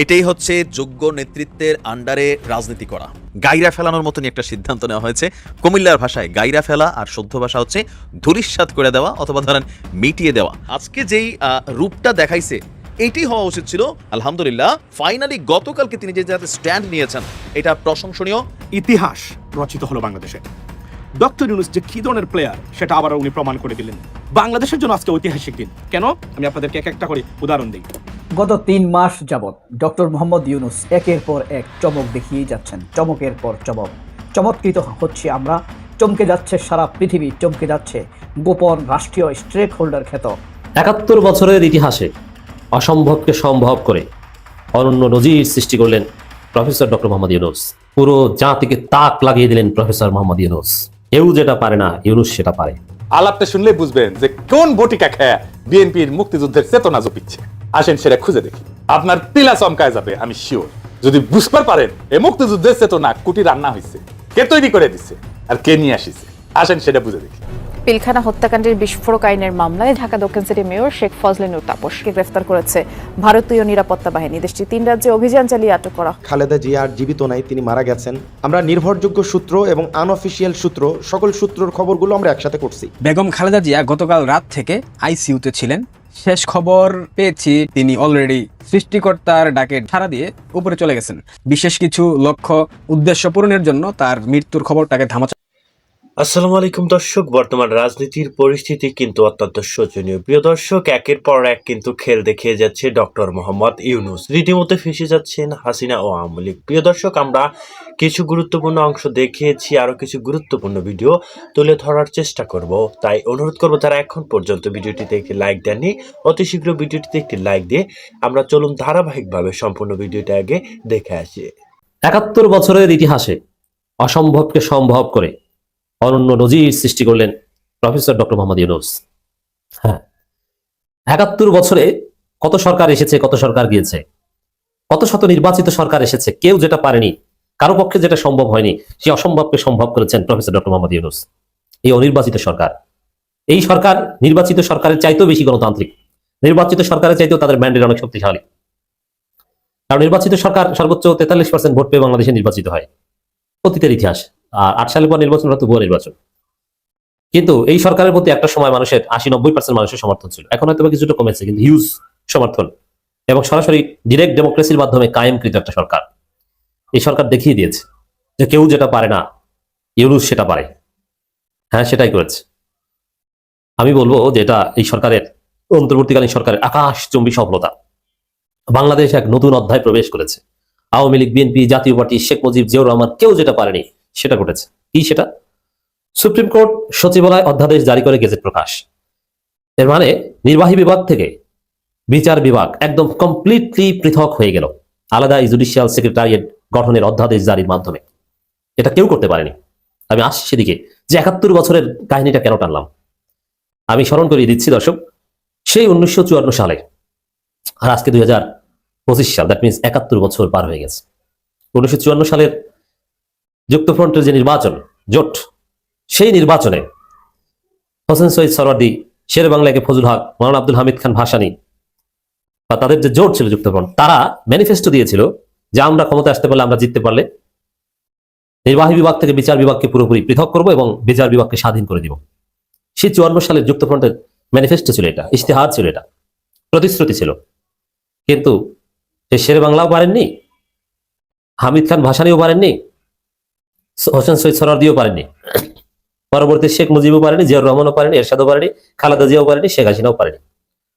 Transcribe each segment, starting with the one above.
এটাই হচ্ছে যোগ্য নেতৃত্বের আন্ডারে রাজনীতি করা। গাইরা ফেলানোর মতনই একটা সিদ্ধান্ত নেওয়া হয়েছে। কুমিল্লার ভাষায় গাইরা ফেলা, আর শুদ্ধ ভাষা হচ্ছে ধূলিসাৎ করে দেওয়া অথবা ধরেন মিটিয়ে দেওয়া। আজকে যেই রূপটা দেখাইছে এটি হওয়া উচিত ছিল। আলহামদুলিল্লাহ, ফাইনালি গতকালকে তিনি যে যাতে স্ট্যান্ড নিয়েছেন এটা প্রশংসনীয়। ইতিহাস রচিত হলো বাংলাদেশে। ডক্টর ইউনূস যে কি ধরনের প্লেয়ার সেটা আবার উনি প্রমাণ করে দিলেন। বাংলাদেশের জন্য আজকে ঐতিহাসিক দিন। কেন? আমি আপনাদেরকে এক একটা করে উদাহরণ দিই। গত 3 মাস যাবৎ ডক্টর মোহাম্মদ ইউনূস একের পর এক চমক দেখিয়ে যাচ্ছেন, চমকের পর চমক। চমৎকৃত হচ্ছে আমরা, চমকে যাচ্ছে সারা পৃথিবী, চমকে যাচ্ছে গোপন রাষ্ট্রীয় স্টেক হোল্ডার খ্যাত। ৭১ বছরের ইতিহাসে অসম্ভবকে সম্ভব করে অনন্য নজির সৃষ্টি করলেন প্রফেসর ডক্টর মোহাম্মদ ইউনূস। পুরো জাতিকে তাক লাগিয়ে দিলেন প্রফেসর মোহাম্মদ ইউনূস। কেউ যেটা পারে না, ইউনূস সেটা পারে। আলাপটা শুনলে বুঝবেন যে কোন বটিকা খেয়া বিএনপির মুক্তিযুদ্ধের চেতনা জপিচ্ছে। আসেন সেটা খুঁজে দেখি, আপনার পিলা চমকায় যাবে আমি শিওর। যদি বুঝতে পারেন এই মুক্তিযুদ্ধের চেতনা কুটি রান্না হয়েছে, কে তৈরি করে দিচ্ছে আর কে নিয়ে আসিছে, আসেন সেটা বুঝে দেখি। পিলখানা হত্যাকাণ্ডের বিস্ফোরক আইনের মামলায় ঢাকা দক্ষিণ সিটি মেয়র শেখ ফজলে নূর তাপসকে গ্রেফতার করেছে ভারতীয় নিরাপত্তা বাহিনী। দেশটির 3 রাজ্যে অভিযান চালিয়ে আটক করা। খালেদা জিয়া আর জীবিত নাই, তিনি মারা গেছেন। আমরা নির্ভরযোগ্য সূত্র এবং আনঅফিসিয়াল সূত্র, সকল সূত্রের খবরগুলো আমরা একসাথে করছি। বেগম খালেদা জিয়া গতকাল রাত থেকে আইসিইউতে ছিলেন। শেষ খবর পেয়েছি তিনি অলরেডি সৃষ্টিকর্তার ডাকে সাড়া দিয়ে উপরে চলে গেছেন। বিশেষ কিছু লক্ষ্য উদ্দেশ্য পূরণের জন্য তার মৃত্যুর খবরটাকে ধামা। আসসালামু আলাইকুম দর্শক, বর্তমান রাজনীতির পরিস্থিতি কিন্তু অত্যন্ত শোচনীয়। প্রিয় দর্শক, একের পর এক কিন্তু খেল দেখিয়ে যাচ্ছে ডক্টর মোহাম্মদ ইউনূস। রীতিমতো ফেসে যাচ্ছেন হাসিনা ও আওয়ামী লীগ। প্রিয় দর্শক, আমরা কিছু গুরুত্বপূর্ণ অংশ দেখিয়েছি, আরো কিছু গুরুত্বপূর্ণ ভিডিও তুলে ধরার চেষ্টা করব। তাই অনুরোধ করবো যারা এখন পর্যন্ত ভিডিওটিতে একটি লাইক দেননি, অতি শীঘ্র ভিডিওটিতে একটি লাইক দিয়ে আমরা চলুন ধারাবাহিকভাবে সম্পূর্ণ ভিডিওটা আগে দেখে আসি। ৭১ বছরের ইতিহাসে অসম্ভবকে সম্ভব করে অনন্য নজির সৃষ্টি করলেন প্রফেসর ডক্টর মোহাম্মদ ইউনূস। হ্যাঁ, ৭১ বছরে কত সরকার এসেছে, কত সরকার গিয়েছে, কত শত নির্বাচিত সরকার এসেছে, কেউ যেটা পারেনি, কারো পক্ষে যেটা সম্ভব হয়নি, সেই অসম্ভবকে সম্ভব করেছেন প্রফেসর ডক্টর মোহাম্মদ ইউনূস। এই অনির্বাচিত সরকার, এই সরকার নির্বাচিত সরকারের চাইতেও বেশি গণতান্ত্রিক, নির্বাচিত সরকারের চাইতেও তাদের ম্যান্ডেট অনেক শক্তিশালী। কারণ নির্বাচিত সরকার সর্বোচ্চ 43% ভোট পেয়ে বাংলাদেশে নির্বাচিত হয় অতীতের ইতিহাস। আর 8 সালের পর নির্বাচন হতো ভুয়া নির্বাচন। কিন্তু এই সরকারের প্রতি একটা সময় মানুষের 80-90% মানুষের সমর্থন ছিল। এখন হয়তো কিছুটা কমেছে, কিন্তু হিউজ সমর্থন এবং সরাসরি ডিরেক্ট ডেমোক্রেসির মাধ্যমে কায়েমকৃত একটা সরকার। এই সরকার দেখিয়ে দিয়েছে যে কেউ যেটা পারে না, ইউনূস সেটা পারে। হ্যাঁ, সেটাই করেছে। আমি বলবো যে এটা এই সরকারের, অন্তর্বর্তীকালীন সরকারের আকাশচুম্বী সফলতা। বাংলাদেশ এক নতুন অধ্যায় প্রবেশ করেছে। আওয়ামী লীগ, বিএনপি, জাতীয় পার্টি, শেখ মুজিব, জিয়াউর রহমান কেউ যেটা পারেনি সেটা ঘটেছে। কি সেটা? সুপ্রিম কোর্ট সচিবালয় অধ্যাদেশ জারি করে গেজেট প্রকাশ। এর মানে নির্বাহী বিভাগ থেকে বিচার বিভাগ একদম কমপ্লিটলি পৃথক হয়ে গেল আলাদা জুডিশিয়াল সেক্রেটারিয়েট গঠনের অধ্যাদেশ জারির মাধ্যমে। এটা কেউ করতে পারেনি। আমি আসছি সেদিকে যে ৭১ বছরের কাহিনীটা কেন টানলাম। আমি স্মরণ করিয়ে দিচ্ছি দর্শক, সেই 1954 সালে আর আজকে 2025 সাল, দ্যাট মিনস ৭১ বছর পার হয়ে গেছে। 1954 সালের যুক্তফ্রন্টের যে নির্বাচন, জোট, সেই নির্বাচনে হোসেন শহীদ সরওয়ার্দী, শের বাংলাকে ফজলুল হক, মাওলানা আব্দুল হামিদ খান ভাসানী বা তাদের যে জোট ছিল যুক্তফ্রন্ট, তারা ম্যানিফেস্টো দিয়েছিল যে আমরা ক্ষমতা আসতে পারলে, আমরা জিততে পারলে নির্বাহী বিভাগ থেকে বিচার বিভাগকে পুরোপুরি পৃথক করব এবং বিচার বিভাগকে স্বাধীন করে দিব। সেই 54 সালের যুক্তফ্রন্টের ম্যানিফেস্টো ছিল এটা, ইশতেহার ছিল এটা, প্রতিশ্রুতি ছিল। কিন্তু সে শের বাংলাও পারেননি, হামিদ খান ভাসানীও পারেননি, হোসেন শহীদ সরওয়ার্দীও পারেননি, পরবর্তী শেখ মুজিবও পারেনি, জিয়াউর রহমানও পারেনি, এরশাদও পারেনি, খালেদা জিয়াও পারেনি, শেখ হাসিনাও পারেনি।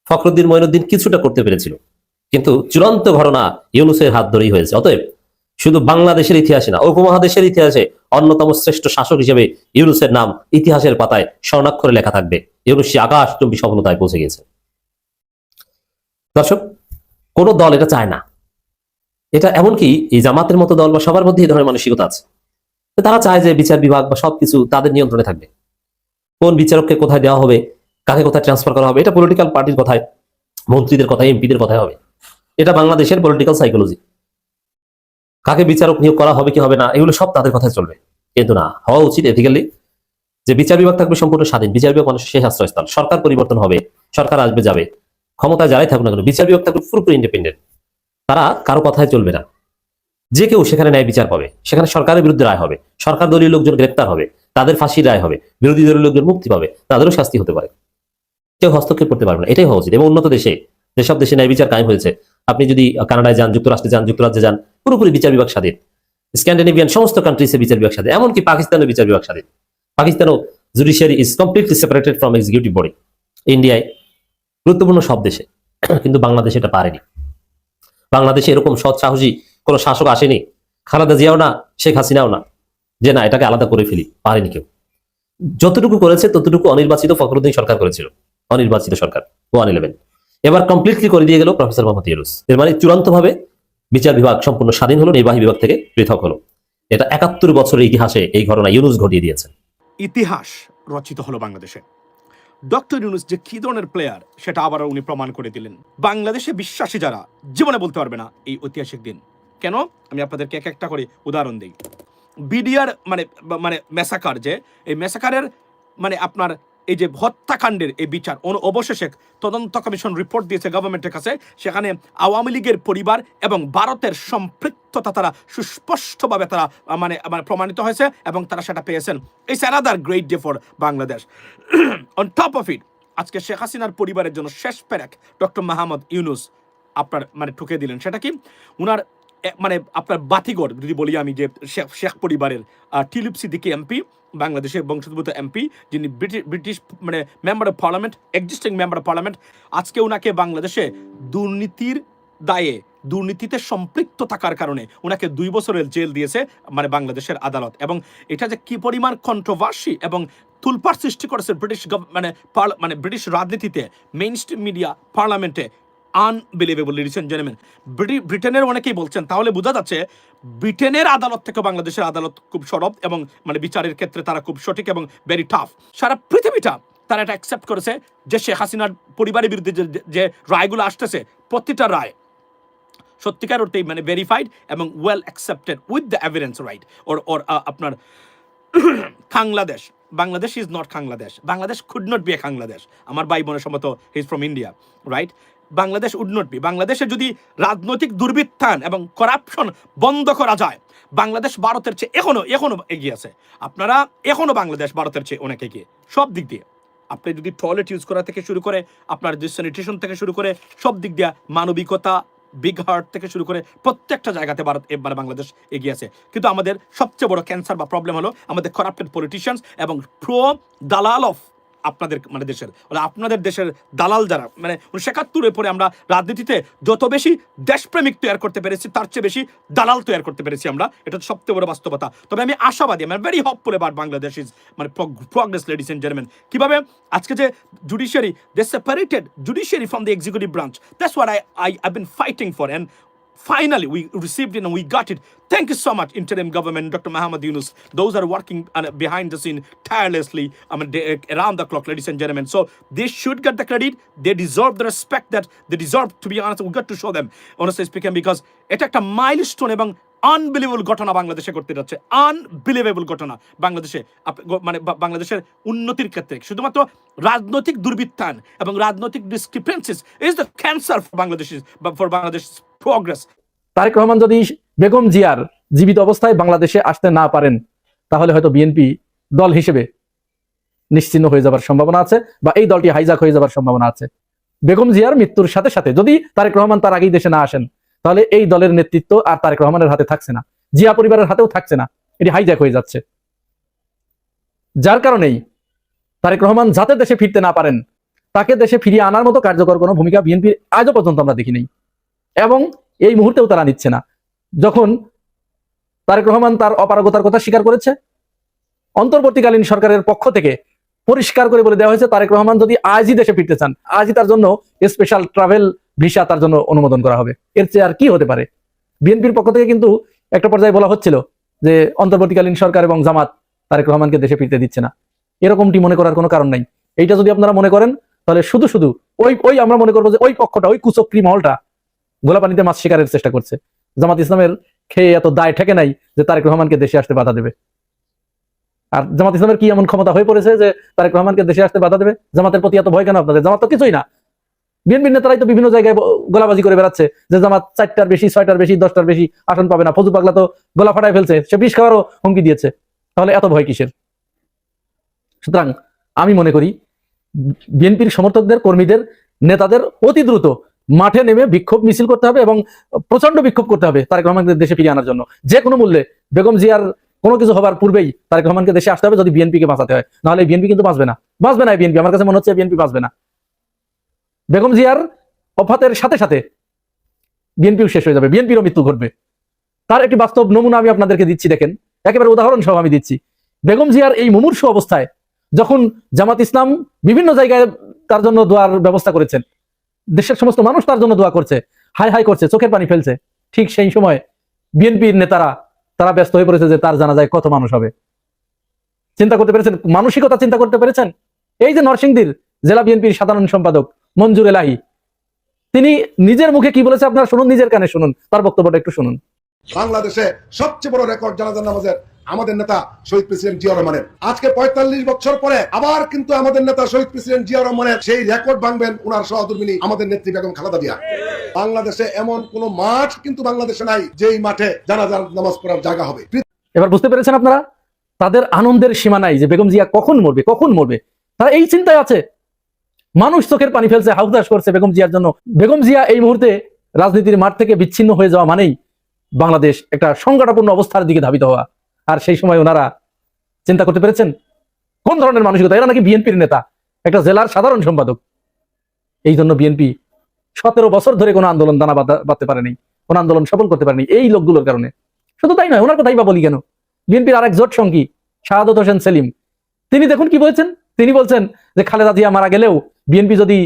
ফখরুদ্দিন মঈনুদ্দিন কিছুটা করতে পেরেছিল, কিন্তু চূড়ান্ত ঘটনা ইউনূসের হাত ধরেই হয়েছে। অতএব শুধু বাংলাদেশের ইতিহাসে না, উপমহাদেশের ইতিহাসে অন্যতম শ্রেষ্ঠ শাসক হিসেবে ইউনূসের নাম ইতিহাসের পাতায় স্বর্ণাক্ষরে লেখা থাকবে। ইউনূস আকাশচুম্বী সফলতায় পৌঁছে গেছে। দর্শক, কোন দল এটা চায় না। এটা এমনকি এই জামাতের মতো দল বা সবার মধ্যে এই ধরনের মানসিকতা আছে। তারা চায় যে বিচার বিভাগ বা সবকিছু তাদের নিয়ন্ত্রণে থাকবে। কোন বিচারককে কোথায় দেওয়া হবে, কাকে কোথায় ট্রান্সফার করা হবে, এটা পলিটিক্যাল পার্টির কথায়, মন্ত্রীদের কথায়, এমপিদের কথায় হবে। এটা বাংলাদেশের পলিটিক্যাল সাইকোলজি। কাকে বিচারক নিয়োগ করা হবে কি হবে না, এগুলো সব তাদের কথায় চলবে। কিন্তু না, হওয়া উচিত এথিক্যালি যে বিচার বিভাগ থাকবে সম্পূর্ণ স্বাধীন। বিচার বিভাগ মানুষের শেষ আশ্রয়স্থল। সরকার পরিবর্তন হবে, সরকার আসবে যাবে, ক্ষমতায় যারাই থাকুক না কেন, বিচার বিভাগ থাকবে পুরোপুরি ইন্ডিপেন্ডেন্ট। তারা কারো কথায় চলবে না। যে কেউ সেখানে ন্যায় বিচার পাবে, সেখানে সরকারের বিরুদ্ধে রায় হবে, সরকার দলীয় লোকজন গ্রেপ্তার হবে, তাদের ফাঁসির রায় হবে, বিরোধী দলীয় লোকজন মুক্তি পাবে, তাদেরও শাস্তি হতে পারে। কেউ হস্তক্ষেপ করতে পারবে না, এটাই হওয়া উচিত। এবং উন্নত দেশে, যেসব দেশে ন্যায় বিচার কায়েম হয়েছে, আপনি যদি কানাডায় যান, যুক্তরাষ্ট্রে যান, যুক্তরাজ্যে যান, পুরোপুরি বিচার বিভাগ স্বাধীন। স্ক্যান্ডিনেভিয়ান সমস্ত কান্ট্রিজে বিচার বিভাগ স্বাধীন, এমনকি পাকিস্তানের বিচার বিভাগ স্বাধীন। পাকিস্তানও judiciary is completely separated from executive body. ইন্ডিয়ায়, গুরুত্বপূর্ণ সব দেশে, কিন্তু বাংলাদেশে এটা পারেনি। বাংলাদেশে এরকম সৎ সাহসী কোনো শাসক আসেনি, খালেদা জিয়াও না, শেখ হাসিনাও না, যে না এটাকে আলাদা করে ফেলি, পারেনি কেউ। যতটুকু করেছে ততটুকু অনির্বাচিত ফখরুদ্দিন সরকার করেছিল, অনির্বাচিত সরকার 111। এবার কমপ্লিটলি করে দিয়ে গেল প্রফেসর মোহাম্মদ ইউনূস। এর মানে চূড়ান্তভাবে বিচার বিভাগ সম্পূর্ণ স্বাধীন হলো, নির্বাহী বিভাগ থেকে পৃথক হলো। এটা 71 বছরের ইতিহাসে এই ঘটনা ইউনূস ঘটিয়ে দিয়েছেন। ইতিহাস রচিত হলো বাংলাদেশে। ডক্টর ইউনূস যে কি ধরনের প্লেয়ার সেটা আবার উনি প্রমাণ করে দিলেন। বাংলাদেশে বিশ্বাসী যারা জীবনে বলতে পারবে না এই ঐতিহাসিক দিন। কেন? আমি আপনাদেরকে এক একটা করে উদাহরণ দিই। বিডিআর মানে মেসাকার, যে এই মেসাকারের আপনার এই যে হত্যাকাণ্ডের এই বিচার অবশেষে তদন্ত কমিশন রিপোর্ট দিয়েছে গভর্নমেন্টের কাছে। সেখানে আওয়ামী লীগের পরিবার এবং ভারতের সম্পৃক্ততা তারা সুস্পষ্টভাবে তারা প্রমাণিত হয়েছে এবং তারা সেটা পেয়েছেন। It's another great day for Bangladesh. On top of it, আজকে শেখ হাসিনার পরিবারের জন্য শেষ পেরেক ডক্টর মোহাম্মদ ইউনূস আপনার ঠুকে দিলেন। সেটা কি? উনার আপনার বাতিগড় যদি বলি আমি, যে শেখ পরিবারের টিলিপ সিদ্দিকী এমপি, বাংলাদেশের বংশোদ্ভূত এমপি, যিনি British member of parliament, existing member of parliament, আজকে ওনাকে বাংলাদেশে দুর্নীতির দায়ে, দুর্নীতিতে সম্পৃক্ত থাকার কারণে ওনাকে 2 বছরের জেল দিয়েছে বাংলাদেশের আদালত। এবং এটা যে কি পরিমাণ কন্ট্রোভার্সি এবং তুলপাড় সৃষ্টি করেছে ব্রিটিশ রাজনীতিতে, মেইন স্ট্রিম মিডিয়া, পার্লামেন্টে, আনবিলিভেবল। লিডিস এন্ড জেন্টলম্যান, ব্রিটেনের অনেকেই বলছেন, তাহলে বোঝা যাচ্ছে ব্রিটেনের আদালত থেকে বাংলাদেশের আদালত খুব সরব এবং বিচারের ক্ষেত্রে তারা খুব সঠিক এবং ভেরি টাফ। সারা পৃথিবীটা তারা এটা অ্যাকসেপ্ট করেছে যে শেখ হাসিনার পরিবারের বিরুদ্ধে যে রায়গুলো আসতেছে, প্রতিটা রায় সত্যিকার অর্থেই ভেরিফাইড এবং well accepted with the evidence, right? ওর আপনার Bangladesh, Bangladesh is not Bangladesh. Bangladesh could not be a Bangladesh. আমার ভাই বোনের সম্মত, he is from India, right? Bangladesh would not be. বাংলাদেশে যদি রাজনৈতিক দুর্বৃত্তায়ন এবং করাপশন বন্ধ করা যায়, বাংলাদেশ ভারতের চেয়ে এখনো এগিয়ে আছে। আপনারা এখনো বাংলাদেশ ভারতের চেয়ে অনেক এগিয়ে সব দিক দিয়ে। আপনি যদি টয়লেট ইউজ করা থেকে শুরু করে, আপনার যে স্যানিটেশন থেকে শুরু করে, সব দিক দিয়ে, মানবিকতা, বিগ হার্ট থেকে শুরু করে প্রত্যেকটা জায়গাতে ভারত বাংলাদেশ এগিয়ে আছে। কিন্তু আমাদের সবচেয়ে বড় ক্যান্সার বা প্রবলেম হলো আমাদের করাপ্টেড পলিটিশিয়ানস এবং দালাল অফ আপনাদের দেশের, আপনাদের দেশের দালাল যারা 1971-এর পরে আমরা রাজনীতিতে যত বেশি দেশপ্রেমিক তৈরি করতে পেরেছি, তার চেয়ে বেশি দালাল তৈরি করতে পেরেছি আমরা। এটা সবচেয়ে বড় বাস্তবতা। তবে আমি আশাবাদী, very hopeful about Bangladesh is progress, ladies and gentleman. কিভাবে আজকে যে judiciary, they separated judiciary from the executive branch, that's what I've been fighting for, and finally we received it and we got it. Thank you so much, interim government, Dr. Mohammad Yunus. Those are working behind the scene tirelessly, around the clock, ladies and gentlemen. So they should get the credit. They deserve the respect that they deserve. To be honest, we got to show them, honestly speaking, because এটা একটা milestone এবং unbelievable ঘটনা বাংলাদেশে করতে যাচ্ছে। Unbelievable ঘটনা বাংলাদেশে, বাংলাদেশের উন্নতির ক্ষেত্রে শুধুমাত্র রাজনৈতিক দুর্বৃত্তায়ন এবং রাজনৈতিক discrepancies is the cancer for Bangladesh progress. Tarique Rahman যদি বেগম জিয়ার জীবিত অবস্থায় বাংলাদেশে আসতে না পারেন, তাহলে হয়তো বিএনপি দল হিসেবে নিশ্চিহ্ন হয়ে যাবার সম্ভাবনা আছে, বা এই দলটি হাইজাক হয়ে যাবার সম্ভাবনা আছে। বেগম জিয়ার মৃত্যুর সাথে সাথে যদি তারেক রহমান তার আগেই দেশে না আসেন, তাহলে এই দলের নেতৃত্ব আর তারেক রহমানের হাতে থাকছে না, জিয়া পরিবারের হাতেও থাকছে না, এটি হাইজ্যাক হয়ে যাচ্ছে। যার কারণেই তারেক রহমান যাতে দেশে ফিরতে না পারেন, তাকে দেশে ফিরিয়ে আনার মতো কার্যকর কোনো ভূমিকা বিএনপির আজও পর্যন্ত আমরা দেখি নাই, এবং এই মুহূর্তেও তারা নিচ্ছে না। যখন তারেক রহমান তার অপারগতার কথা স্বীকার করেছে, অন্তর্বর্তীকালীন সরকারের পক্ষ থেকে পরিষ্কার করে বলে দেওয়া হয়েছে তারেক রহমান যদি আজই দেশে ফিরতে চান, আজই তার জন্য স্পেশাল ট্রাভেল ভিসা তার জন্য অনুমোদন করা হবে। এর চেয়ে আর কি হতে পারে? বিএনপির পক্ষ থেকে কিন্তু একটা পর্যায়ে বলা হচ্ছিল যে অন্তর্বর্তীকালীন সরকার এবং জামাত তারেক রহমানকে দেশে ফিরতে দিচ্ছে না। এরকমটি মনে করার কোনো কারণ নাই। এইটা যদি আপনারা মনে করেন, তাহলে শুধু শুধু ওই আমরা মনে করবো যে ওই পক্ষটা, ওই কুচক্রী মহলটা গোলাপানিতে মাছ শিকারের চেষ্টা করছে। জামাত ইসলামের খেয়ে এত দায় ঠেকে নাই যে তারেক রহমানকে দেশে আসতে বাধা দেবে। আর জামাত ইসলামের কি এমন ক্ষমতা হয়ে পড়েছে যে তারেক রহমানকে দেশে আসতে বাধা দেবে? জামাতের প্রতি এত ভয় কেন আপনাদের? জামাত তো কিছুই না, বিএনপির নেতারাই তো বিভিন্ন জায়গায় গোলাবাজি করে বেড়াচ্ছে যে জামাত 4টার বেশি 6টার বেশি 10টার বেশি আসন পাবে না। ফজু পাগলা তো গোলা ফাটায় ফেলছে, সে বিষ খাওয়ারও হুমকি দিয়েছে। তাহলে এত ভয় কিসের? সুতরাং আমি মনে করি বিএনপির সমর্থকদের, কর্মীদের, নেতাদের অতি দ্রুত মাঠে নেমে বিক্ষোভ মিছিল করতে হবে এবং প্রচন্ড বিক্ষোভ করতে হবে তারেক রহমানকে দেশে ফিরিয়ে আনার জন্য। যে কোনো মূল্যে বেগম জিয়ার কোনো কিছু হবার পূর্বেই তারেক রহমানকে দেশে আসতে হবে, যদি বিএনপিকে বাঁচাতে হয়। নাহলে বিএনপি কিন্তু বাঁচবে না, বিএনপি। আমার কাছে মনে হচ্ছে বিএনপি বাঁচবে না। বেগম জিয়ার অফাতের সাথে সাথে বিএনপিও শেষ হয়ে যাবে, বিএনপিরও মৃত্যু ঘটবে। তার একটি বাস্তব নমুনা আমি আপনাদেরকে দিচ্ছি, দেখেন, একেবারে উদাহরণ সহ আমি দিচ্ছি। বেগম জিয়ার এই মুমূর্ষু অবস্থায় যখন জামাত ইসলাম বিভিন্ন জায়গায় তার জন্য দোয়ার ব্যবস্থা করেছেন, দেশের সমস্ত মানুষ তার জন্য দোয়া করছে, হাই হাই করছে, চোখের পানি ফেলছে, ঠিক সেই সময় বিএনপির নেতারা তারা ব্যস্ত হয়ে পড়েছে যে তার জানাজায় কত মানুষ হবে। চিন্তা করতে পেরেছেন? মানসিকতা চিন্তা করতে পেরেছেন? এই যে নরসিংদীর জেলা বিএনপির সাধারণ সম্পাদক মঞ্জুর এলাহি, তিনি নিজের মুখে কি বলেছে আপনারা শুনুন, নিজের কানে শুনুন, তার বক্তব্যটা একটু শুনুন। বাংলাদেশে সবচেয়ে বড় রেকর্ড জানাজার নামাজের আমাদের নেতা শহীদ প্রেসিডেন্ট জিয়া রহমানের। আজকে 45 বছর পরে আবার কিন্তু আমাদের নেতা শহীদ প্রেসিডেন্ট জিয়া রহমানের সেই রেকর্ড ভাঙবেন উনার সহধর্মিনী আমাদের নেত্রী বেগম খালেদা জিয়া। বাংলাদেশে এমন কোন মাঠ কিন্তু বাংলাদেশে নাই যেই মাঠে জানাজার নামাজ পড়ার জায়গা হবে। এবার বুঝতে পেরেছেন আপনারা? তাদের আনন্দের সীমা নাই যে বেগম জিয়া কখন মরবে, কখন মরবে। তারা এই চিন্তায় আছে। মানুষ চোখের পানি ফেলছে, হাউদাস করছে বেগম জিয়ার জন্য। বেগম জিয়া এই মুহূর্তে রাজনীতির মাঠ থেকে বিচ্ছিন্ন হয়ে যাওয়া মানেই বাংলাদেশ একটা সংকটাপূর্ণ অবস্থার দিকে ধাবিত হওয়া। আর সেই সময় ওনারা চিন্তা করতে পেরেছেন কোন ধরনের মানসিকতা। এরা নাকি বিএনপির নেতা, একটা জেলার সাধারণ সম্পাদক। এই জন্য বিএনপি 17 বছর ধরে কোনো আন্দোলন দানা বাঁধতে পারেনি, কোন আন্দোলন সফল করতে পারেনি এই লোকগুলোর কারণে। শুধু তাই নয়, ওনার কথাই বা বলি কেন, বিএনপির আরেক জোট সঙ্গী শাহাদত হোসেন সেলিম, তিনি দেখুন কি বলছেন। তিনি বলছেন যে খালেদা জিয়া মারা গেলেও বিএনপি যদি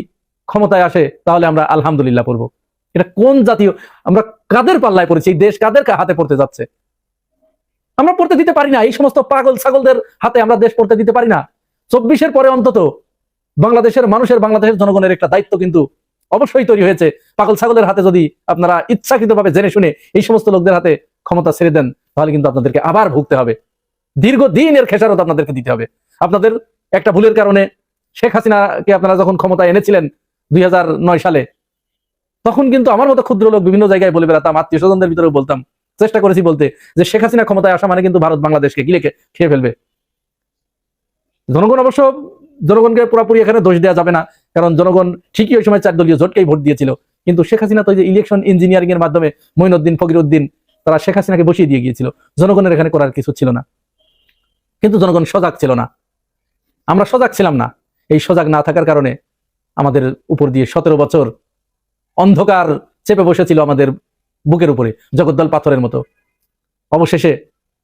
ক্ষমতায় আসে তাহলে আমরা আলহামদুলিল্লাহ পড়বো। এটা কোন জাতীয়, আমরা কাদের পাল্লায় পড়েছি? এই দেশ কাদের হাতে পড়তে যাচ্ছে? আমরা পড়তে দিতে পারি না, এই সমস্ত পাগল ছাগলদের হাতে আমরা দেশ পড়তে দিতে পারি না। 24-এর পরে অন্তত বাংলাদেশের মানুষের, বাংলাদেশের জনগণের একটা দায়িত্ব কিন্তু অবশ্যই তৈরি হয়েছে। পাগল ছাগলের হাতে যদি আপনারা ইচ্ছাকৃতভাবে জেনে শুনে এই সমস্ত লোকদের হাতে ক্ষমতা ছেড়ে দেন, তাহলে কিন্তু আপনাদেরকে আবার ভুগতে হবে, দীর্ঘদিনের খেসারত আপনাদেরকে দিতে হবে। আপনাদের একটা ভুলের কারণে শেখ হাসিনাকে আপনারা যখন ক্ষমতা এনেছিলেন 2009 সালে, তখন কিন্তু আমার মতো ক্ষুদ্র লোক বিভিন্ন জায়গায় বলে বেড়াতাম, আত্মীয় স্বজনদের ভিতরে বলতাম, চেষ্টা করেছি বলতে, যে শেখ হাসিনা ক্ষমতায় আসা মানে কিন্তু ভারত বাংলাদেশকে গিলে খেয়ে ফেলবে। জনগণ অবশ্য, জনগণকে পুরোপুরি এখানে দোষ দেওয়া যাবে না, কারণ জনগণ ঠিকই ওই সময় 4 দলীয় জোটকেই ভোট দিয়েছিল। কিন্তু শেখ হাসিনা তো যে ইলেকশন ইঞ্জিনিয়ারিং এর মাধ্যমে মঈনুদ্দিন, ফকিরউদ্দিন, তারা শেখ হাসিনাকে বসিয়ে দিয়ে গিয়েছিল। জনগণের এখানে করার কিছু ছিল না, কিন্তু জনগণ সজাগ ছিল না, আমরা সজাগ ছিলাম না। এই সজাগ না থাকার কারণে আমাদের উপর দিয়ে 17 বছর অন্ধকার চেপে বসেছিল আমাদের বুকের উপরে জগদ্দল পাথরের মতো। অবশেষে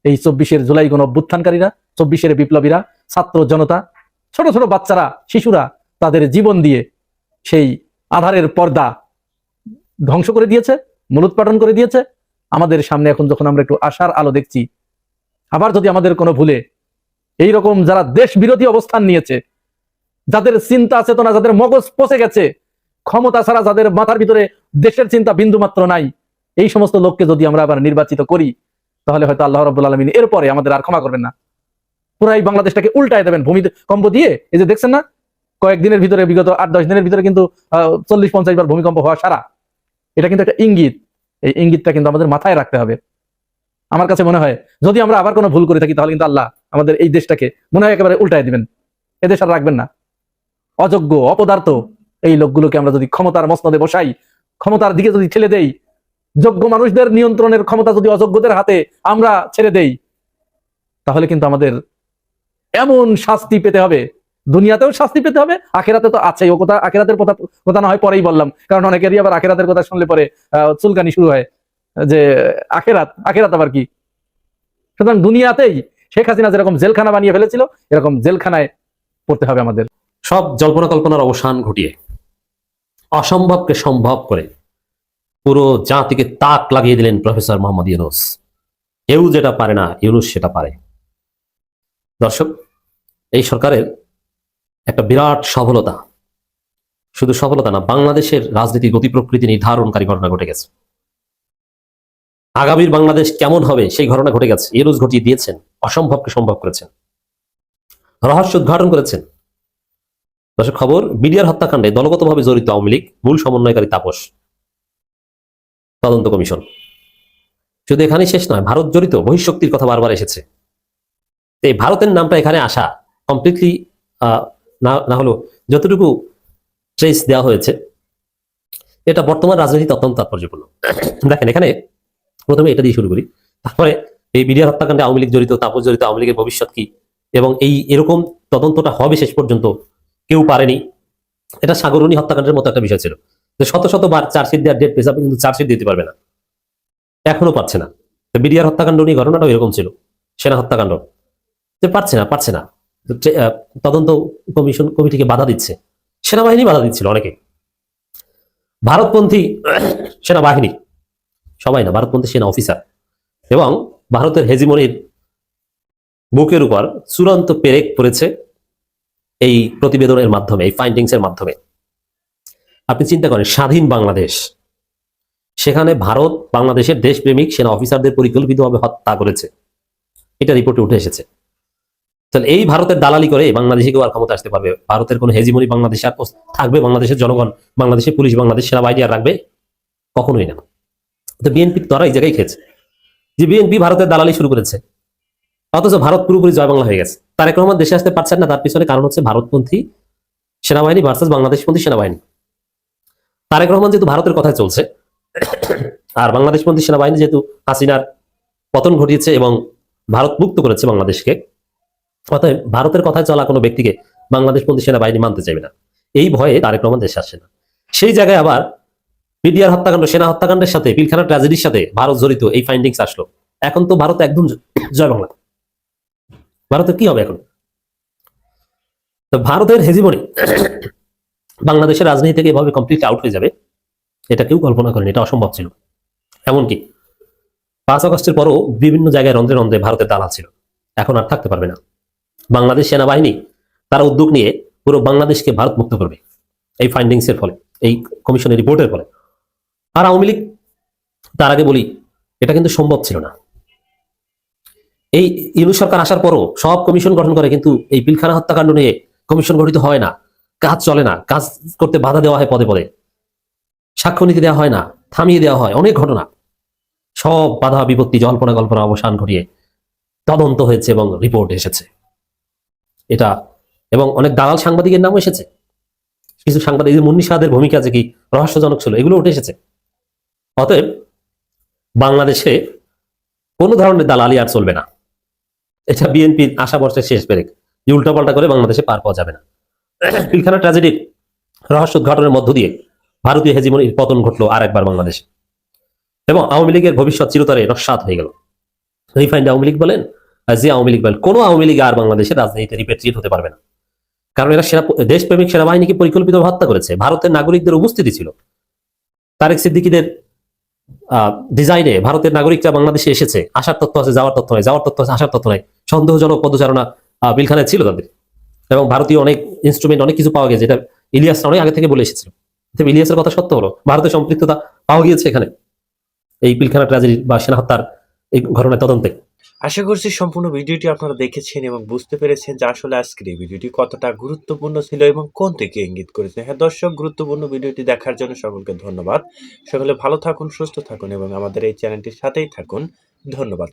এই 24-এর জুলাই গণ অভ্যুত্থানকারীরা, 24-এর বিপ্লবীরা, ছাত্র জনতা, ছোট ছোট বাচ্চারা, শিশুরা তাদের জীবন দিয়ে সেই আধারের পর্দা ধ্বংস করে দিয়েছে, মূলোৎপাটন করে দিয়েছে। আমাদের সামনে এখন যখন আমরা একটু আশার আলো দেখছি, আবার যদি আমাদের কোনো ভুলে এইরকম যারা দেশ বিরোধী অবস্থান নিয়েছে, যাদের চিন্তা চেতনা, যাদের মগজ পচে গেছে, ক্ষমতা ছাড়া যাদের মাথার ভিতরে দেশের চিন্তা বিন্দু মাত্র নাই, এই সমস্ত লোককে যদি আমরা আবার নির্বাচিত করি, তাহলে হয়তো আল্লাহ রাব্বুল আলামিন এরপরে আমাদের আর ক্ষমা করবেন না। পুরাই বাংলাদেশটাকে উল্টায় দেবেন ভূমিকম্প দিয়ে। এই যে দেখছেন না, কয়েকদিনের ভিতরে, বিগত 8-10 দিনের ভিতরে কিন্তু 40-50 বার ভূমিকম্প হওয়া সারা। এটা কিন্তু একটা ইঙ্গিত। এই ইঙ্গিতটা কিন্তু আমাদের মাথায় রাখতে হবে। আমার কাছে মনে হয় যদি আমরা আবার কোনো ভুল করে থাকি, তাহলে কিন্তু আল্লাহ আমাদের এই দেশটাকে মনে হয় একেবারে উল্টায় দিবেন। এদেশ আর রাখবেন না। অযোগ্য, অপদার্থ এই লোকগুলোকে আমরা যদি ক্ষমতার মসনদে বসাই, ক্ষমতার দিকে যদি ঠেলে দেই, যোগ্য মানুষদের নিয়ন্ত্রণের ক্ষমতা যদি অযোগ্যদের হাতে আমরা ছেড়ে দেই, তাহলে কিন্তু আমাদের এমন শাস্তি পেতে হবে, দুনিয়াতেও শাস্তি পেতে হবে, আখেরাতে তো আছেই। ও কথা, আখেরাতের কথা না হয় পরেই বললাম, কারণ অনেকেরই আবার আখেরাতের কথা শুনলে পরে চুলকানি শুরু হয় যে আখেরাত আবার কি। সুতরাং দুনিয়াতেই শেখ হাসিনা যেরকম জেলখানা বানিয়ে ফেলেছিল, এরকম জেলখানায় পড়তে হবে আমাদের। সব জল্পনা কল্পনার অবসান ঘটিয়ে অসম্ভবকে সম্ভব করে পুরো জাতিকে তাক লাগিয়ে দিলেন প্রফেসর মোহাম্মদ ইউনূস। কেউ যেটা পারে না, ইউনূস সেটা পারে। দর্শক, এই সরকারের একটা বিরাট সফলতা, শুধু সফলতা না, বাংলাদেশের রাজনীতির গতি প্রকৃতি নির্ধারণকারী ঘটনা ঘটে গেছে। আগামীর বাংলাদেশ কেমন হবে সেই ঘটনা ঘটে গেছে। ইউনূস ঘটিয়ে দিয়েছেন, অসম্ভবকে সম্ভব করেছেন, রহস্য উদ্ঘাটন করেছেন। দর্শক খবর, বিডিআর হত্যাকাণ্ডে দলগতভাবে জড়িত আওয়ামী লীগ মূল সমন্বয়কারী তাপস, তদন্ত কমিশন। শুধু এখানেই শেষ নয়, ভারত জড়িত বহিঃশক্তির কথা বারবার এসেছে। এই ভারতের নামটা এখানে আসা কমপ্লিটলি না হলেও যতটুকু ট্রেস দেওয়া হয়েছে, এটা বর্তমান রাজনীতিতে অত্যন্ত তাৎপর্যপূর্ণ। দেখেন, এখানে প্রথমে এটা দিয়ে শুরু করি, তারপরে এই বিডিআর হত্যাকাণ্ডে আওয়ামী লীগ জড়িত, তাপস জড়িত, আওয়ামী লীগের ভবিষ্যৎ কি, এবং এরকম তদন্তটা হবে শেষ পর্যন্ত কেউ পারেনি। এটা সাগরণী হত্যাকাণ্ডের মতো একটা বিষয় ছিল, যে শত শতবার চার্জশিট দেওয়ার ডেট পেছাবে, কিন্তু চার্জশিট দিতে পারবে না, এখনো পারছে না। বিডিআর হত্যাকাণ্ড নিয়ে ঘটনাটাও এরকম ছিল, সেনা হত্যাকাণ্ড, পারছে না। তদন্ত কমিটিকে বাধা দিচ্ছে, সেনাবাহিনী বাধা দিচ্ছিল অনেকে, ভারতপন্থী সেনাবাহিনী, সবাই না, ভারতপন্থী সেনা অফিসার, এবং ভারতের হেজিমনির বুকের উপর চূড়ান্ত পেরেক পড়েছে এই প্রতিবেদনের মাধ্যমে, এই ফাইন্ডিংস এর মাধ্যমে। আপনি চিন্তা করেন, স্বাধীন বাংলাদেশ, সেখানে ভারত বাংলাদেশের দেশপ্রেমিক সেনা অফিসারদের পরিকল্পিতভাবে হত্যা করেছে, এটা রিপোর্টে উঠে এসেছে। তাহলে এই ভারতের দালালি করে বাংলাদেশে কেউ আর ক্ষমতা আসতে পারবে? ভারতের কোনো হেজিমনি বাংলাদেশে আর থাকবে? বাংলাদেশের জনগণ, বাংলাদেশের পুলিশ, বাংলাদেশ সেনাবাহিনী আর রাখবে? কখনোই না। তো বিএনপি তারা এই জায়গায় খেয়েছে, যে বিএনপি ভারতের দালালি শুরু করেছে, অথচ ভারত পুরোপুরি জয় বাংলা হয়ে গেছে। তারেক রহমান দেশে আসতে পারছেন না, তার পিছনে কারণ হচ্ছে ভারতপন্থী সেনাবাহিনী ভার্সাস বাংলাদেশপন্থী সেনাবাহিনী। তারেক রহমান যেহেতু ভারতের কথায় চলছে, আর বাংলাদেশপন্থী সেনাবাহিনী যেহেতু হাসিনার পতন ঘটিয়েছে এবং ভারত মুক্ত করেছে বাংলাদেশকে, অতএব ভারতের কথায় চলা কোনো ব্যক্তিকে বাংলাদেশপন্থী সেনাবাহিনী মানতে চাইবে না। এই ভয়ে তারেক রহমান দেশে আসছে না। সেই জায়গায় আবার বিডিআর হত্যাকাণ্ড, সেনা হত্যাকাণ্ডের সাথে, পিলখানা ট্র্যাজেডির সাথে ভারত জড়িত, এই ফাইন্ডিংস আসলো। এখন তো ভারত একদম জয় বাংলা। ভারতের কি হবে এখন? তো ভারতের হেজিমনি বাংলাদেশের রাজনীতি থেকে এভাবে কমপ্লিটলি আউট হয়ে যাবে, এটা কেউ কল্পনা করেনি, এটা অসম্ভব ছিল। এমনকি 5 আগস্টের পরও বিভিন্ন জায়গায় রন্ধ্রে রন্ধ্রে ভারতের দালাল ছিল, এখন আর থাকতে পারবে না। বাংলাদেশ সেনাবাহিনী তারা উদ্যোগ নিয়ে পুরো বাংলাদেশকে ভারত মুক্ত করবে এই ফাইন্ডিংস এর ফলে, এই কমিশনের রিপোর্টের ফলে। আর আওয়ামী লীগ, তার আগে বলি, এটা কিন্তু সম্ভব ছিল না। এই ইউনূস সরকার আসার পরও সব কমিশন গঠন করে, কিন্তু এই পিলখানা হত্যাকাণ্ড নিয়ে কমিশন গঠিত হয় না, কাজ চলে না, কাজ করতে বাধা দেওয়া হয় পদে পদে, সাক্ষ্য নিতে দেওয়া হয় না, থামিয়ে দেওয়া হয়, অনেক ঘটনা, সব বাধা বিপত্তি জল্পনা কল্পনা অবসান ঘটিয়ে তদন্ত হয়েছে এবং রিপোর্ট এসেছে। এটা এবং অনেক দালাল সাংবাদিকের নামও এসেছে, কিছু সাংবাদিক, মুন্নি শাহের ভূমিকা যে কি রহস্যজনক ছিল, এগুলো উঠে এসেছে। অতএব বাংলাদেশে কোনো ধরনের দালালি আর চলবে না। এটা বিএনপির আশা বর্ষের শেষ পেরেক, যে উল্টাপাল্টা করে বাংলাদেশে পার পাওয়া যাবে না। পিলখানা ট্র্যাজেডির রহস্য উদ্ঘাটনের মধ্য দিয়ে ভারতীয় হেজিমনির পতন ঘটলো আর একবার বাংলাদেশে, এবং আওয়ামী লীগের ভবিষ্যৎ চিরতরে নস্যাৎ হয়ে গেল। রিফাইন্ড আওয়ামী লীগ বলেন, যে আওয়ামী লীগ বলেন, কোনো আওয়ামী লীগ আর বাংলাদেশের রাজনীতিতে রিপেট্রিয়েট হতে পারবে না, কারণ এরা দেশপ্রেমিক সেনাবাহিনীকে পরিকল্পিত হত্যা করেছে। ভারতের নাগরিকদের উপস্থিতি ছিল, তারেক সিদ্দিকীদের ডিজাইনে ভারতের নাগরিকরা বাংলাদেশে এসেছে, আসার তথ্য আছে, যাওয়ার তথ্য নাই, যাওয়ার তথ্য আছে, আসার তথ্য নাই, সন্দেহজনক পদচারণা পিলখানায় ছিল তাদের, এবং ভারতীয় অনেক ইনস্ট্রুমেন্ট, অনেক কিছু পাওয়া গেছে, যেটা ইলিয়াস অনেক আগে থেকে বলে এসেছিল। ইলিয়াসের কথা সত্য হলো, ভারতের সম্পৃক্ততা পাওয়া গিয়েছে এখানে এই পিলখানা ট্র্যাজেডি বা সেনা হত্যার এই ঘটনার তদন্তে। আশা করছি সম্পূর্ণ ভিডিওটি আপনারা দেখেছেন এবং বুঝতে পেরেছেন যে আসলে আজকের এই ভিডিওটি কতটা গুরুত্বপূর্ণ ছিল এবং কোন দিকে ইঙ্গিত করেছে। হ্যাঁ দর্শক, গুরুত্বপূর্ণ ভিডিওটি দেখার জন্য সকলকে ধন্যবাদ। সকলে ভালো থাকুন, সুস্থ থাকুন এবং আমাদের এই চ্যানেলটির সাথেই থাকুন। ধন্যবাদ।